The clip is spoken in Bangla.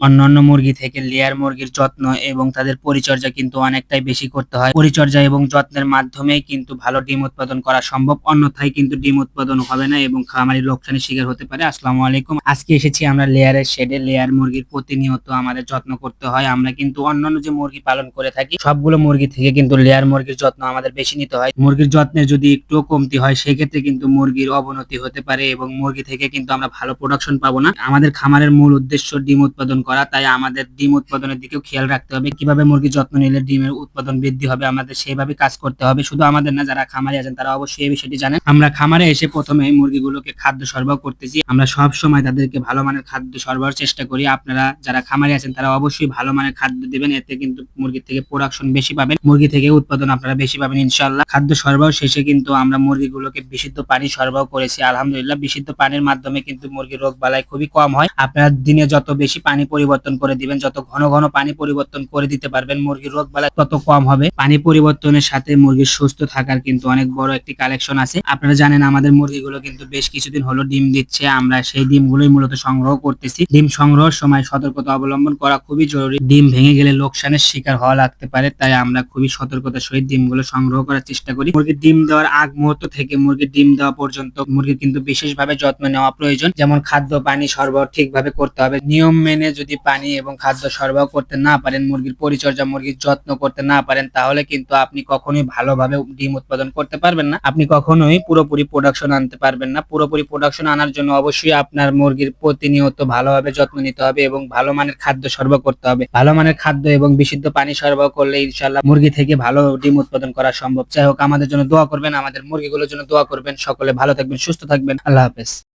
অন্যান্য মুরগি থেকে লেয়ার মুরগির যত্ন এবং তাদের পরিচর্যা কিন্তু অনেকটাই বেশি করতে হয়। পরিচর্যা এবং যত্নের মাধ্যমেই কিন্তু ভালো ডিম উৎপাদন করা সম্ভব। অন্যথায় কিন্তু ডিম উৎপাদন হবে না এবং খামারি লোকসানের শিকার হতে পারে। আসসালামু আলাইকুম। আজকে এসেছি আমরা লেয়ারের শেডে। লেয়ার মুরগির প্রতিনিয়ত আমাদের যত্ন করতে হয়। আমরা কিন্তু অন্যান্য যে মুরগি পালন করে থাকি সবগুলো মুরগি থেকে কিন্তু লেয়ার মুরগির যত্ন আমাদের বেশি নিতে হয়। মুরগির যত্নের যদি একটুও কমতি হয় সেক্ষেত্রে কিন্তু মুরগির অবনতি হতে পারে এবং মুরগি থেকে কিন্তু আমরা ভালো প্রোডাকশন পাবো না। আমাদের খামারের মূল উদ্দেশ্য ডিম উৎপাদন করা, তাই আমাদের ডিম উৎপাদনের দিকেও খেয়াল রাখতে হবে। কিভাবে মুরগির যত্ন নিলে ডিমের উৎপাদন বৃদ্ধি হবে আমাদের সেইভাবে কাজ করতে হবে। শুধু আমাদের না, যারা খামারে আছেন তারা অবশ্যই এই বিষয়টি জানেন। আমরা খামারে এসে প্রথমে মুরগিগুলোকে খাদ্য সরবরাহ করতেছি। আমরা সব সময় তাদেরকে ভালো মানের খাদ্য সরবরাহের চেষ্টা করি। আপনারা যারা খামারে আছেন তারা অবশ্যই ভালো মানের খাদ্য দিবেন, এতে কিন্তু মুরগি থেকে প্রোডাকশন বেশি পাবেন, মুরগি থেকে উৎপাদন আপনারা বেশি পাবেন ইনশাআল্লাহ। খাদ্য সরবরাহ শেষে কিন্তু আমরা মুরগিগুলোকে বিশুদ্ধ পানি সরবরাহ করেছি আলহামদুলিল্লাহ। বিশুদ্ধ পানির মাধ্যমে কিন্তু মুরগির রোগ বালাই খুবই কম হয়। আপনারা দিনে যত বেশি পানি পরিবর্তন করে দিবেন, যত ঘন ঘন পানি পরিবর্তন করে দিতে পারবেন, মুরগির রোগ বালাই তত কম হবে। পানি পরিবর্তনের সাথে মুরগির সুস্থ থাকার কিন্তু অনেক বড় একটি কালেকশন আছে। আপনারা জানেন আমাদের মুরগিগুলো কিন্তু বেশ কিছুদিন হলো ডিম দিচ্ছে। আমরা সেই ডিমগুলোই মূলত সংগ্রহ করতেছি। ডিম সংগ্রহের সময় সতর্কতা অবলম্বন করা খুবই জরুরি। ডিম ভেঙে গেলে লোকসানের শিকার হওয়া লাগতে পারে, তাই আমরা খুবই সতর্কতার সহিত ডিমগুলো সংগ্রহ করার চেষ্টা করি। মুরগির ডিম দেওয়ার আগ মুহূর্ত থেকে মুরগির ডিম দেওয়া পর্যন্ত মুরগির কিন্তু বিশেষভাবে যত্ন নেওয়া প্রয়োজন। যেমন খাদ্য পানি সরবরাহ ঠিকভাবে করতে হবে। নিয়ম মেনে যদি পানি এবং খাদ্য সরবরাহ করতে না পারেন, মুরগির পরিচর্যা মুরগির যত্ন করতে না পারেন, তাহলে কিন্তু আপনি কখনোই ভালোভাবে ডিম উৎপাদন করতে পারবেন না। আপনি কখনোই পুরোপুরি প্রোডাকশন আনতে পারবেন না। পুরোপুরি প্রোডাকশন আনার জন্য অবশ্যই আপনার মুরগির প্রতিনিয়ত ভালোভাবে যত্ন নিতে হবে এবং ভালো মানের খাদ্য সরবরাহ করতে হবে। ভালো মানের খাদ্য এবং বিশুদ্ধ পানি সরবরাহ করলে ইনশাআল্লাহ মুরগি থেকে ভালো ডিম উৎপাদন করা সম্ভব। যাই হোক, আমাদের জন্য দোয়া করবেন, আমাদের মুরগিগুলোর জন্য দোয়া করবেন। সকলে ভালো থাকবেন, সুস্থ থাকবেন। আল্লাহ হাফেজ।